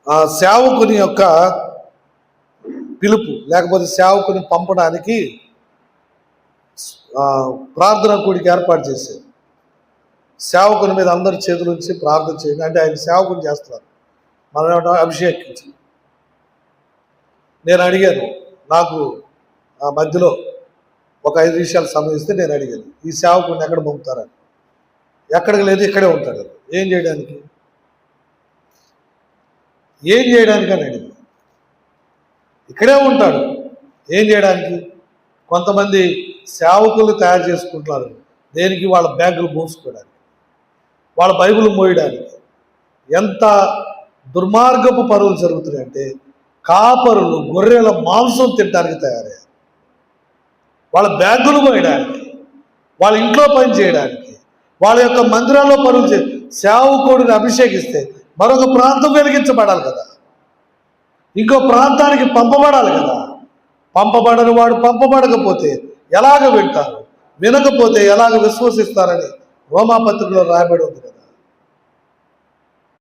ఆ సేవకుని యొక్క పిలుపు లేకపోతే సేవకుని పంపడానికి ప్రార్థన కూడికి ఏర్పాటు చేశారు. సేవకుని మీద అందరి చేతుల నుంచి ప్రార్థన చేయండి అంటే ఆయన సేవకుని చేస్తున్నారు, మనం అభిషేకించి. నేను అడిగాను, నాకు ఆ మధ్యలో ఒక 5 నిమిషాలు సమయం ఇస్తే నేను అడిగాను, ఈ సేవకుని ఎక్కడ పంపుతారని. ఎక్కడికి లేదు, ఇక్కడే ఉంటాడు. ఏం చేయడానికి అని అడిగాను. ఇక్కడే ఉంటాడు, ఏం చేయడానికి? కొంతమంది సేవకులు తయారు చేసుకుంటున్నారు దేనికి? వాళ్ళ బ్యాగులు మోసుకోవడానికి, వాళ్ళ బైబిల్ మోయడానికి. ఎంత దుర్మార్గపు పనులు జరుగుతున్నాయంటే కాపరులు గొర్రెల మాంసం తినడానికి తయారయ్యారు. వాళ్ళ బ్యాగులు మోయడానికి, వాళ్ళ ఇంట్లో పని చేయడానికి, వాళ్ళ యొక్క మందిరాల్లో పనులు చే సేవకుడిని అభిషేకిస్తే మరొక ప్రాంతం వెలిగించబడాలి కదా, ఇంకో ప్రాంతానికి పంపబడాలి కదా. పంపబడని వాడు పంపబడకపోతే ఎలాగ వింటారు? వినకపోతే ఎలాగ విశ్వసిస్తారని రోమాపత్రికలో రాయబడి ఉంది కదా.